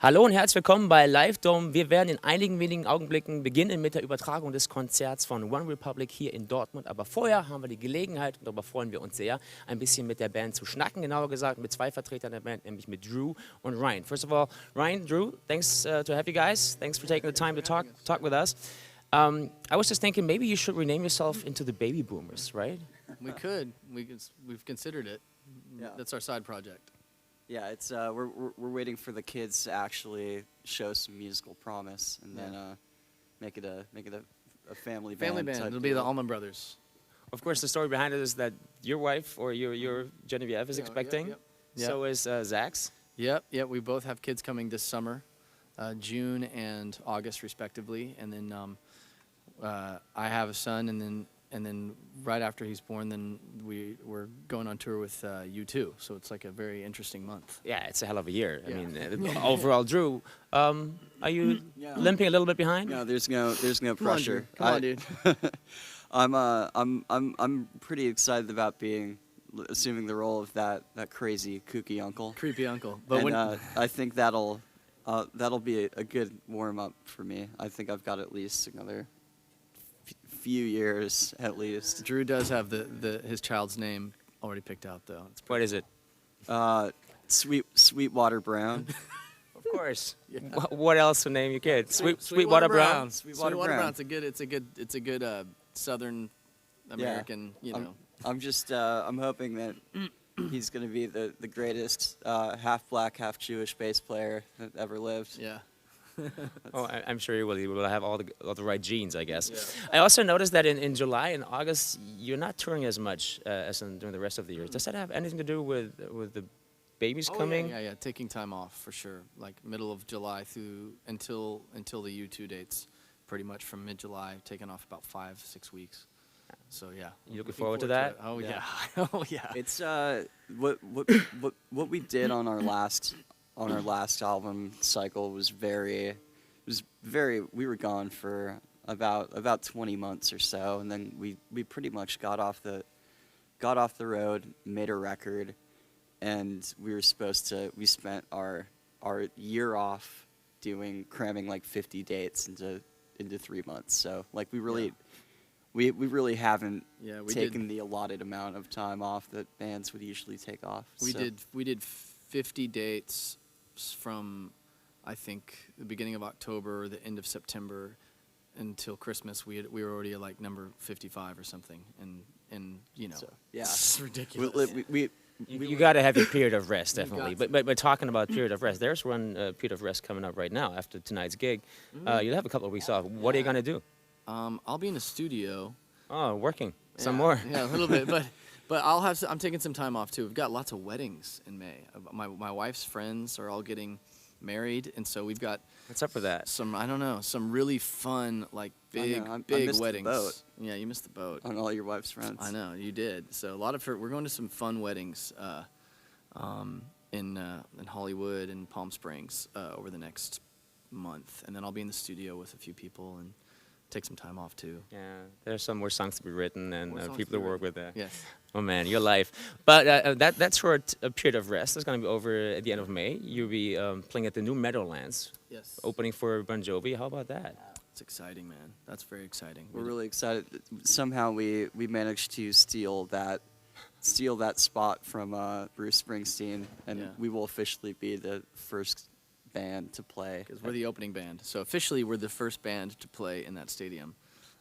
Hallo und herzlich willkommen bei Live Dome. Wir werden in einigen wenigen Augenblicken beginnen mit der Übertragung des Konzerts von One Republic hier in Dortmund. Aber vorher haben wir die Gelegenheit, und darüber freuen wir uns sehr, ein bisschen mit der Band zu schnacken. Genauer gesagt mit zwei Vertretern der Band, nämlich mit Drew und Ryan. First of all, Ryan, Drew, thanks to have you guys. Thanks for taking the time to talk with us. I was just thinking maybe you should rename yourself into the Baby Boomers, right? We could. We've considered it. Yeah. That's our side project. Yeah, it's we're waiting for the kids to actually show some musical promise, and then make it a family band. Family band. type It'll be the deal. Allman Brothers. Of course, the story behind it is that your wife or your Genevieve is expecting. Yep. So is Zach's. Yep. We both have kids coming this summer, June and August respectively, and then I have a son, and then right after he's born, then we're going on tour with U2. So it's like a very interesting month. Yeah, it's a hell of a year. Yeah. I mean, overall, Drew, are you limping a little bit behind? No, there's no pressure. Come on, dude. I'm pretty excited about assuming the role of that crazy kooky uncle. Creepy uncle. But I think that'll be a good warm up for me. I think I've got at least another few years at least. Drew does have his child's name already picked out though. What is it? Sweetwater Brown. Of course. Yeah. What else to name your kid? Sweetwater Brown. Sweetwater Brown. Brown. It's a good Southern American. I'm hoping that he's going to be the greatest half black, half Jewish bass player that ever lived. Yeah. Oh, I'm sure he will. He will have all the right genes, I guess. Yeah. I also noticed that in July and August, you're not touring as much as during the rest of the year. Does that have anything to do with the babies coming? Yeah. Taking time off for sure. Like middle of July until the U2 dates, pretty much from mid-July, taking off about 5-6 weeks. So yeah. You looking forward to that? Oh yeah. Oh yeah. It's what we did on our last album cycle was very we were gone for about 20 months or so, and then we pretty much got off the road, made a record, and we spent our year off cramming like 50 dates into 3 months. So like we really haven't taken the allotted amount of time off that bands would usually take off. We did 50 dates from I think the beginning of October or the end of September until Christmas. We were already at like number 55 or something, and it's ridiculous. You got to have your period of rest, definitely. got But talking about period of rest, there's one period of rest coming up right now after tonight's gig. You'll have a couple of weeks off. What are you gonna do? I'll be in the studio. Oh, working some more. Yeah, a little bit, but I'm taking some time off too. We've got lots of weddings in May. My wife's friends are all getting married, and so we've got What's up with that? some really fun like big I big missed the weddings. boat. Yeah, you missed the boat. On all your wife's friends. I know you did. So we're going to some fun weddings in Hollywood and Palm Springs over the next month, and then I'll be in the studio with a few people and take some time off too. Yeah, there's some more songs to be written and More songs people to to be work with there. Yes. Oh man, your life. But that's for a period of rest. It's going to be over at the end of May. You'll be playing at the New Meadowlands, Yes. opening for Bon Jovi. How about that? It's exciting, man. That's very exciting. We're really excited. Somehow we managed to steal that spot from Bruce Springsteen, and we will officially be the first band to play. Because we're the opening band. So officially, we're the first band to play in that stadium.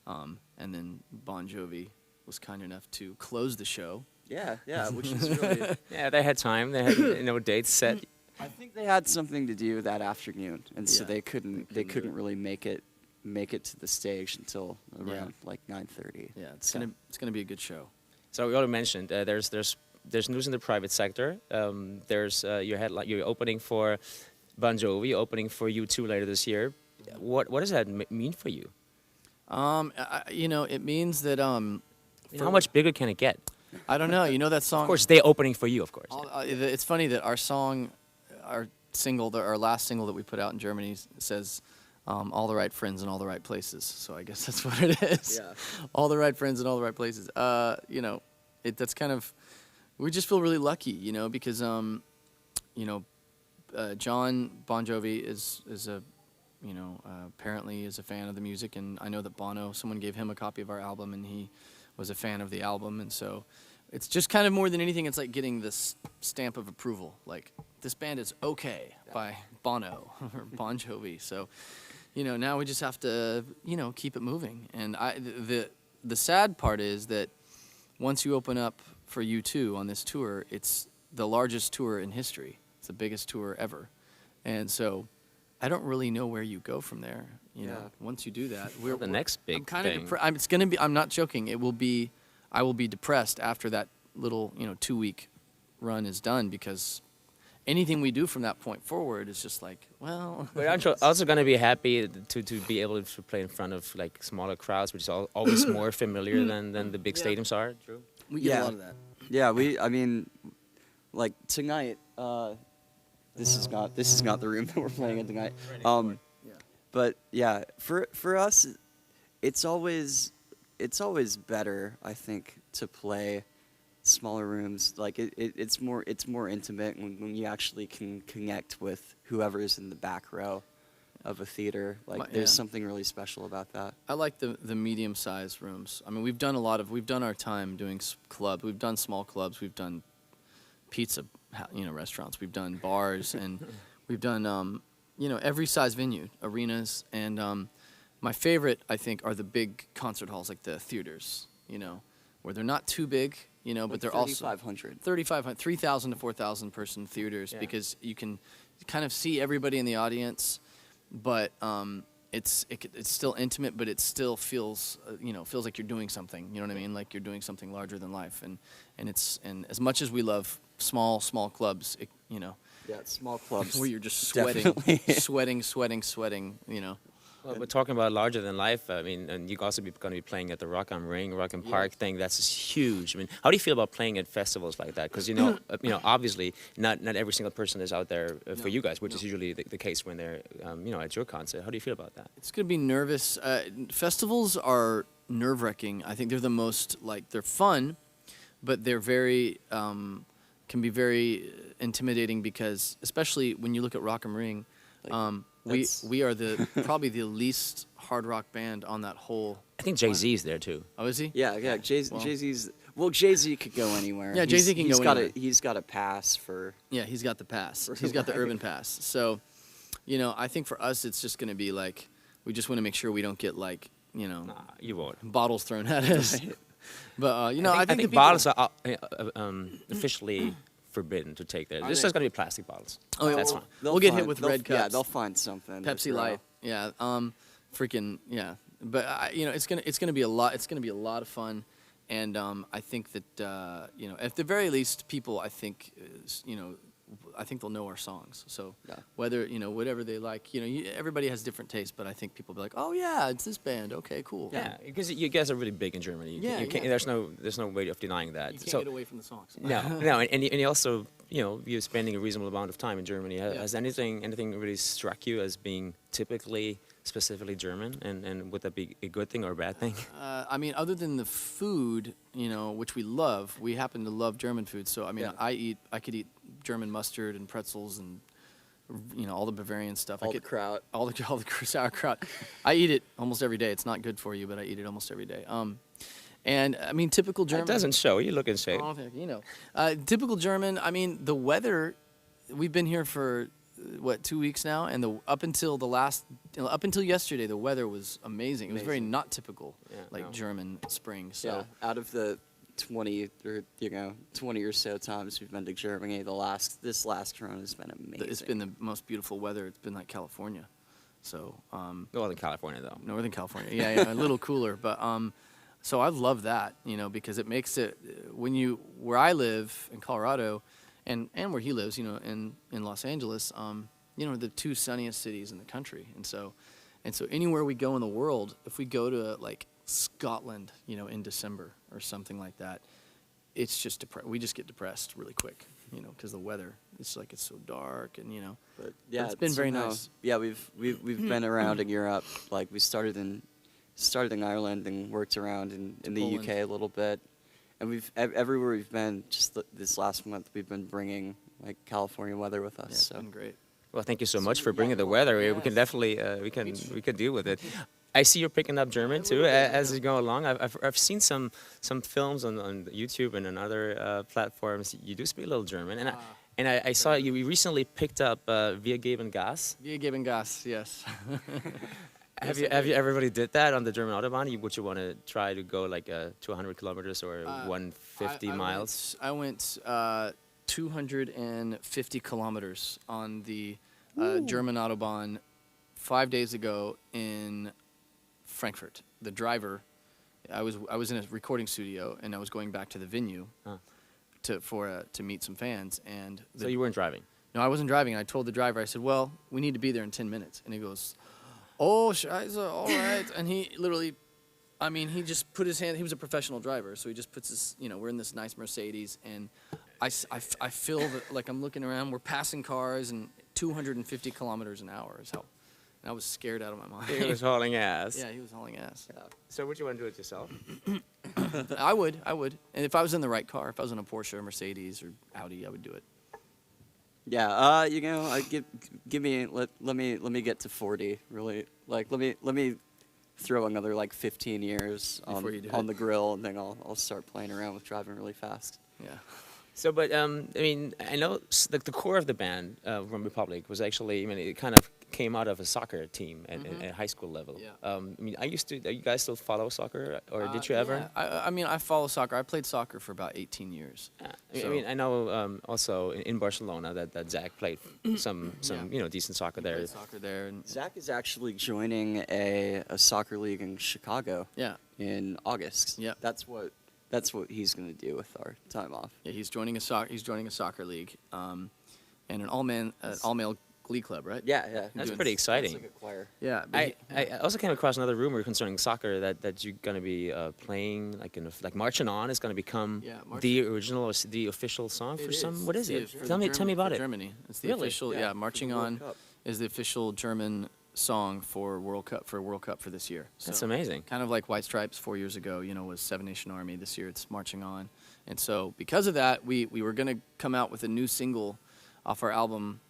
And then Bon Jovi was kind enough to close the show. Yeah, which is really. Yeah, they had time. They had dates set. I think they had something to do that afternoon, and so Yeah, they couldn't do it. really make it to the stage until around like 9:30. Yeah, it's gonna be a good show. So we already mentioned there's news in the private sector. There's you're opening for Bon Jovi, opening for U2 later this year. What does that mean for you? It means that How much bigger can it get? I don't know. You know that song. Of course, they're opening for you. Of course. It's funny that our last single that we put out in Germany says all the right friends in all the right places. So I guess that's what it is. Yeah. All the right friends in all the right places. That's kind of, we just feel really lucky, because, John Bon Jovi is a, apparently is a fan of the music, and I know that Bono, someone gave him a copy of our album, and he was a fan of the album, and so it's just kind of more than anything, it's like getting this stamp of approval, like this band is okay by Bono or Bon Jovi. So, now we just have to, keep it moving. And the sad part is that once you open up for U2 on this tour, it's the largest tour in history. It's the biggest tour ever, and so I don't really know where you go from there. Once you do that, the next big I'm kind thing. of it's gonna be. I'm not joking. I will be depressed after that little 2-week run is done, because anything we do from that point forward is just like, well. We're also going to be happy to be able to play in front of like smaller crowds, which is always more familiar than the big stadiums are. True. We get a lot of that. Yeah, I mean, like tonight. This is not the room that we're playing in tonight. But yeah, for us, it's always better, I think, to play smaller rooms. Like it's more intimate when you actually can connect with whoever's in the back row of a theater. Like there's something really special about that. I like the medium-sized rooms. I mean, we've done our time doing clubs. We've done small clubs. We've done pizza, restaurants. We've done bars, and we've done, every size venue, arenas, and my favorite, I think, are the big concert halls, like the theaters, where they're not too big, but Like they're also 3,500, 3,000 to 4,000 person theaters, because you can kind of see everybody in the audience, but it's still intimate, but it still feels feels like you're doing something. You know what I mean? Like you're doing something larger than life, and as much as we love small clubs, Yeah, small clubs. where you're just Definitely. sweating. Well, we're talking about larger than life. I mean, and you're also going to be playing at the Rock am Ring, Rock am Park thing. That's just huge. I mean, how do you feel about playing at festivals like that? Because obviously, not every single person is out there for you guys, which is usually the case when they're at your concert. How do you feel about that? It's going to be nervous. Festivals are nerve-wracking. I think they're the most, they're fun, but they're very, can be very intimidating, because, especially when you look at Rock am Ring, we are probably the least hard rock band on that whole. I think Jay-Z's there too. Oh, is he? Yeah. Jay-Z's. Well, Jay-Z could go anywhere. Yeah, Jay-Z can go anywhere. He's got a pass for. Yeah, he's got the pass. He's got the urban pass. So, I think for us, it's just going to be like, we just want to make sure we don't get Nah, you won't. bottles thrown at us. But I think the bottles are officially forbidden to take there. There's just going to be plastic bottles. Oh, yeah, That's fine. We'll get hit with red cups. Yeah, they'll find something. Pepsi Light. Yeah. Yeah. But it's gonna be a lot. It's gonna be a lot of fun, and I think that at the very least, people I think they'll know our songs. So whether whatever they like, everybody has different tastes, but I think people will be like, oh yeah, it's this band. Okay, cool. Yeah, because you guys are really big in Germany. You can't, there's no way of denying that. You can't get away from the songs. No, and you also you're spending a reasonable amount of time in Germany. Has anything really struck you as being typically specifically German, and would that be a good thing or a bad thing? I mean, other than the food, which we love, we happen to love German food. So I mean, I could eat German mustard and pretzels and all the Bavarian stuff. All the kraut. All the sauerkraut. I eat it almost every day. It's not good for you, but I eat it almost every day. And I mean, typical German. It doesn't show. You look in shape. Oh, typical German. I mean, the weather. We've been here for 2 weeks now, and up until yesterday, the weather was amazing. It was very not typical, German spring. So out of the 20 or so times we've been to Germany, this last run has been amazing. It's been the most beautiful weather. It's been like California. So Northern California, though. Northern California, yeah, a little cooler, but so I love that, because it makes it where I live in Colorado, and where he lives, in Los Angeles, the two sunniest cities in the country, and so anywhere we go in the world, if we go to like Scotland, in December or something like that, it's just we just get depressed really quick, because the weather, it's so dark, and But yeah, it's been very nice. Yeah, we've been around in Europe. Like we started in Ireland and worked around in the Poland. UK a little bit, and everywhere we've been. Just this last month, we've been bringing like California weather with us. Yeah, it's So been great. Well, thank you so much for bringing the weather. We can definitely we can deal with it. I see you're picking up German too as you go along. I've seen some films on YouTube and on other platforms. You do speak a little German, and I saw you recently picked up Wir geben Gas. Wir geben Gas, yes. Have you everybody did that on the German Autobahn? Would you want to try to go like 200 kilometers or 150 miles? I went 250 kilometers on the German Autobahn 5 days ago in Frankfurt. The driver, I was in a recording studio and I was going back to the venue to meet some fans. And So you weren't driving? No, I wasn't driving. I told the driver, I said, well, we need to be there in 10 minutes. And he goes, oh, scheiße, all right. And he literally, I mean, he just put his hand, he was a professional driver, so he just puts his, we're in this nice Mercedes, and I feel that, like, I'm looking around, we're passing cars, and 250 kilometers an hour is how, and I was scared out of my mind. He was hauling ass. Yeah, he was hauling ass. Yeah. So would you want to do it yourself? I would. And if I was in the right car, if I was in a Porsche or Mercedes or Audi, I would do it. yeah, give me let me get to 40. Really, like let me throw another like 15 years Before you do on it. the grill, and then I'll start playing around with driving really fast. Yeah. So, but I mean, I know the core of the band, One Republic, was actually, I mean, it kind of came out of a soccer team at high school level. Yeah. I mean, do you guys still follow soccer, or did you ever? Yeah. I mean, I follow soccer. I played soccer for about 18 years. I mean, I know also in Barcelona that Zach played some decent soccer there. Played soccer there. And, Zach is actually joining a soccer league in Chicago. yeah. In August. Yeah. That's what he's gonna do with our time off. Yeah, he's joining a soccer league, and an all-male glee club, right? Yeah. That's doing- pretty exciting. It's like a choir. Yeah. but I also came across another rumor concerning soccer that you're going to be playing like Marching On is going to become Yeah, the original or the official song for it some. is. What is It's it? for Tell me about for it. Germany. It's the Really? official. Yeah, Yeah, for the Marching World On Cup. is the official German song for World Cup for this year. That's So, amazing. kind of like White Stripes 4 years ago, was Seven Nation Army. This year it's Marching On. And so because of that, we were going to come out with a new single off our album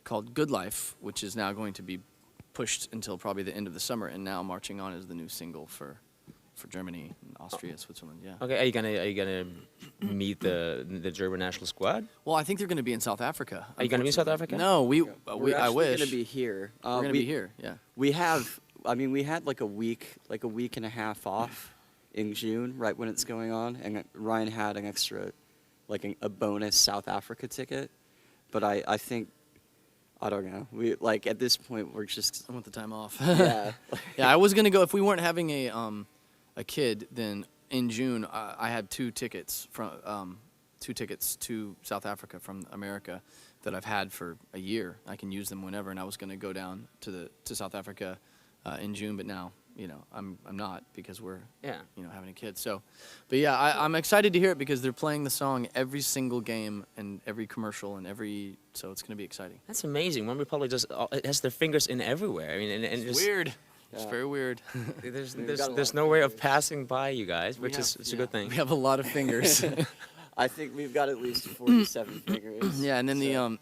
called Good Life, which is now going to be pushed until probably the end of the summer. And now Marching On is the new single for Germany, and Austria, Switzerland. Yeah. Okay, are you gonna meet the German national squad? Well, I think they're going to be in South Africa. Are you gonna be in South unfortunately. Africa? No, We're I actually wish. gonna be here. We're going to be here. Yeah. We have. I mean, we had like a week and a half off in June, right when it's going on, and Ryan had an extra, like a bonus South Africa ticket. But I think, I don't know. We like at this point we're just I want the time off. yeah. Yeah, I was gonna go if we weren't having a kid. Then in June, I had two tickets to South Africa from America that I've had for a year. I can use them whenever, and I was gonna go down to South Africa in June, but now I'm not because we're Yeah. having a kid. So, but yeah, I'm excited to hear it because they're playing the song every single game and every commercial and so it's gonna be exciting. That's amazing. One Republic just it has their fingers in everywhere. I mean, and It's just, weird. It's Yeah. very weird. There's We've got a lot there's of no way of fingers. passing by you guys, which is it's a good thing. We have a lot of fingers. I think we've got at least 47 fingers. Yeah, and then so-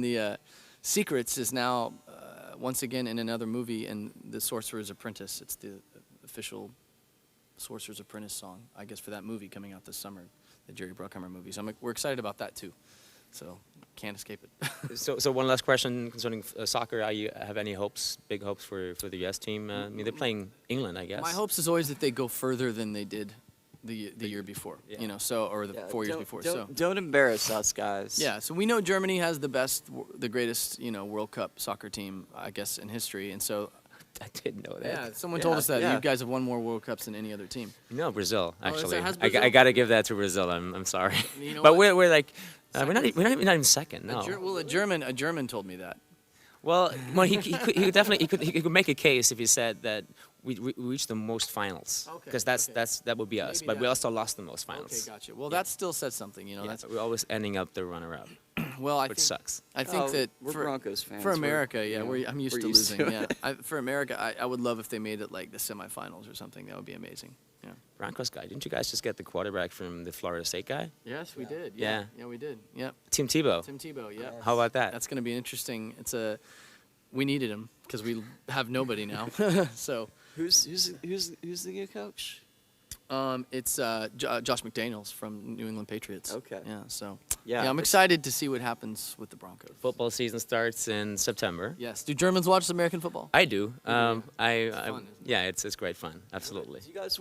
the Secrets is now once again in another movie, and The Sorcerer's Apprentice. It's the official Sorcerer's Apprentice song, I guess, for that movie coming out this summer, the Jerry Bruckheimer movie. So we're excited about that too. So can't escape it. So one last question concerning soccer. Are you have any big hopes for the U.S. team? I mean, they're playing England, I guess. My hopes is always that they go further than they did the year before. Yeah. Or the Yeah, 4 years don't- before. Don't embarrass us, guys. Yeah, so we know Germany has the greatest, World Cup soccer team, I guess, in history, and so I didn't know that. yeah, someone told us that yeah. you guys have won more World Cups than any other team. No, Brazil Oh, is actually. that- has I Brazil? got to give that to Brazil. I'm sorry, You know but what? we're like we're not even second. No. A German told me that. Well, he could make a case if he said that we reached the most finals Okay, because okay. that would be us. Maybe but we that- also lost the most Okay, finals. gotcha. Well, that still says something, Yeah, That's we're always ending up the runner-up. Well, which sucks. I think that we're Broncos fans. for America, you know, I'm used we're to used losing. to Yeah, it. for America, I would love if they made it like the semifinals or something. That would be amazing. Yeah. Broncos guy, didn't you guys just get the quarterback from the Florida State guy? Yes, we did. Yeah. Yeah, we did. Yep. Tim Tebow. Tim Tebow. Yeah. How about that? That's going to be interesting. We needed him because we have nobody now. So Who's the new coach? it's Josh McDaniels from New England Patriots. Okay. Yeah. So Yeah, I'm excited to see what happens with the Broncos. Football season starts in September. Yes. Do Germans watch American football? I do. fun, I isn't yeah, it's great fun. Absolutely. Do you guys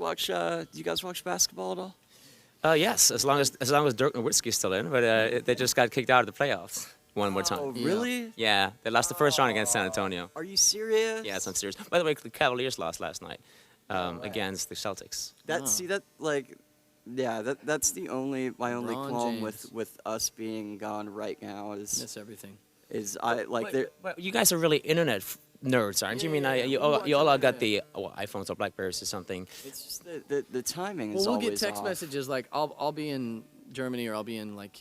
watch basketball at all? Yes, as long as Dirk Nowitzki's still in, but they just got kicked out of the playoffs one more Oh, time. really? Yeah, they lost the first round against San Antonio. Are you serious? Yes, I'm serious. By the way, the Cavaliers lost last night against the Celtics. That's the only my only LeBron qualm James. with us being gone right now Miss everything. is I like there. But you guys are really internet nerds, aren't you? I mean, Yeah, you all got the iPhones or Blackberries or something. It's just the timing Well, is we'll always get text off. messages like I'll be in Germany or I'll be in like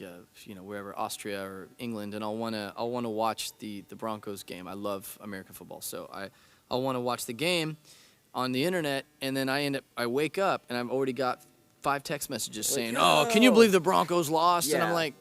wherever, Austria or England, and I'll wanna watch the Broncos game. I love American football, so I'll want to watch the game on the internet, and then I wake up and I've already got 5 text messages saying, "Oh, can you believe the Broncos lost?" And I'm Yeah. like,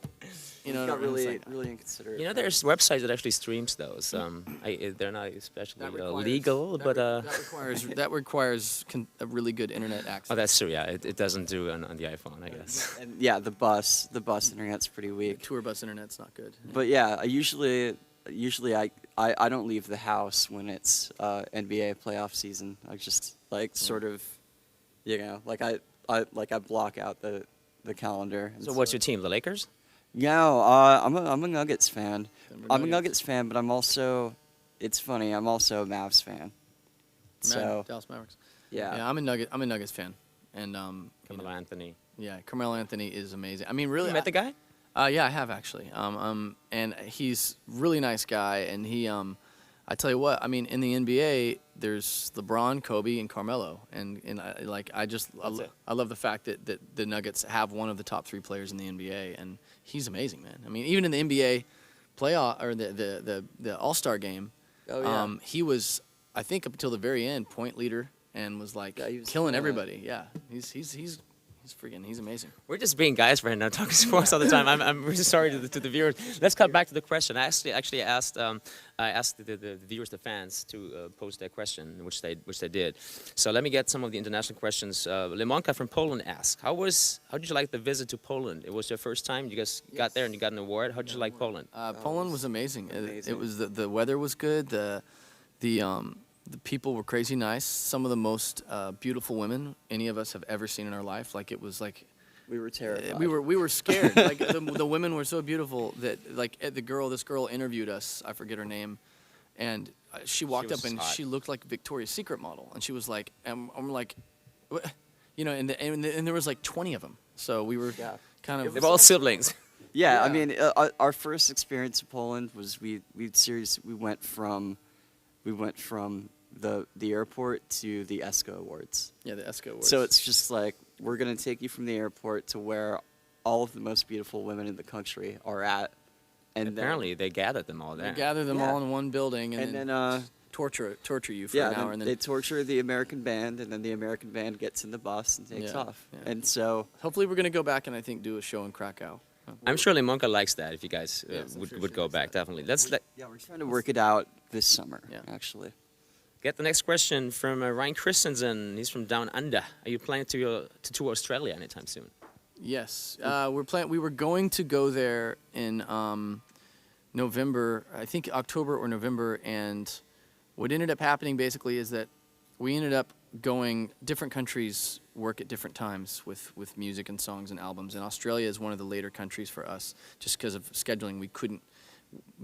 Got it's really like- really inconsiderate. You know, there's websites that actually streams those. They're not especially That requires- legal, but that requires a really good internet access. oh, that's true. Yeah, it doesn't do on the iPhone, I guess. And yeah, the bus internet's pretty weak. Tour bus internet's not good. But yeah, I usually I don't leave the house when it's NBA playoff season. I just like sort of, like I block out the calendar. and So what's your team? The Lakers? No, I'm a Nuggets fan. Denver I'm a Nuggets. Nuggets fan, but I'm also, it's funny, I'm also a Mavs fan. So Dallas Mavericks. yeah, Yeah, I'm a Nuggets fan, and Carmelo Anthony. yeah, Carmelo Anthony is amazing. I mean, really, You met the guy? yeah, I have actually. And he's a really nice guy, and he I tell you what, I mean, in the NBA, there's LeBron, Kobe, and Carmelo, and I love the fact that the Nuggets have one of the top 3 players in the NBA, and he's amazing, man. I mean, even in the NBA playoff or the All-Star game, Oh, yeah. he was, I think, up until the very end, point leader, and was like Yeah, he was killing killing it. everybody. Yeah, he's amazing. We're just being guys for him now, talking sports all the time. I'm really sorry to the viewers. Let's cut back to the question. I actually asked the viewers, the fans, to post their question, which they did. So let me get some of the international questions. Lemonka from Poland asked, "How did you like the visit to Poland? It was your first time. You guys got there and you got an award. How did you like Poland?" Poland was amazing. amazing. It was the weather was good. The people were crazy nice. Some of the most beautiful women any of us have ever seen in our life. Like it was like we were terrified. we were scared. Like the women were so beautiful that like this girl interviewed us. I forget her name, and she walked was up and hot. she looked like a Victoria's Secret model, and she was like, I'm like, what? And there was like 20 of them. So we were Yeah. kind of. They're all siblings. Yeah, I Yeah. mean, our first experience in Poland was we went from the airport to the ESCO Awards. Yeah, the ESCO Awards. So it's just like we're gonna take you from the airport to where all of the most beautiful women in the country are at, and Apparently, they gathered them all they there. gather them Yeah. all in one building and, then torture you for yeah, an then hour, and then they torture the American band, and then the American band gets in the bus and takes Yeah, off. yeah. And so hopefully we're gonna go back and I think do a show in Krakow. I'm sure Lemonka likes that. If you guys Yes, I'm sure would she go likes back, that. definitely. yeah, we're trying to work it out this summer. Yeah. Actually. Get the next question from Ryan Christensen. He's from Down Under. Are you planning to tour Australia anytime soon? Yes, we were going to go there in November, I think October or November, and what ended up happening basically is that we ended up going different countries work at different times with music and songs and albums, and Australia is one of the later countries for us just because of scheduling. We couldn't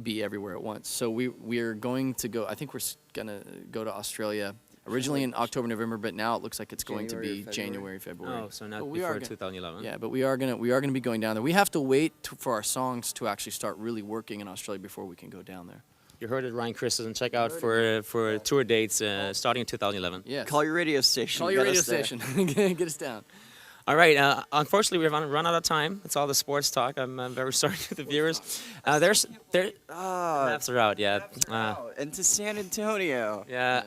be everywhere at once, so we're going to go. I think we're gonna go to Australia originally in October, November, but now it looks like it's going to January be or February? January, February. Oh, so not But we are before gonna- 2011. Yeah, but we are gonna be going down there. We have to wait for our songs to actually start really working in Australia before we can go down there. You heard it, Ryan Christensen. Check out for tour dates starting in 2011. Yes. Call your radio station. Call Get your radio us there. station. Get us down. All right. Unfortunately, we've run out of time. It's all the sports talk. I'm very sorry to the viewers. Maps are out. Yeah. And to San Antonio. Yeah.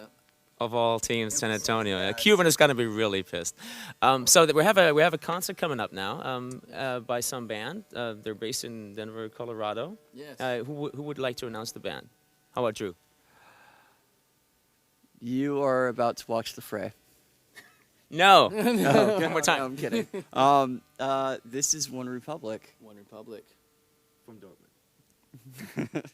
Of all teams, San Antonio. Cuban is going to be really pissed. So we have a concert coming up now by some band. They're based in Denver, Colorado. Yes. Who would like to announce the band? How about Drew? You are about to watch the fray. No. No, One more time. I'm kidding. This is One Republic. One Republic. From Dortmund.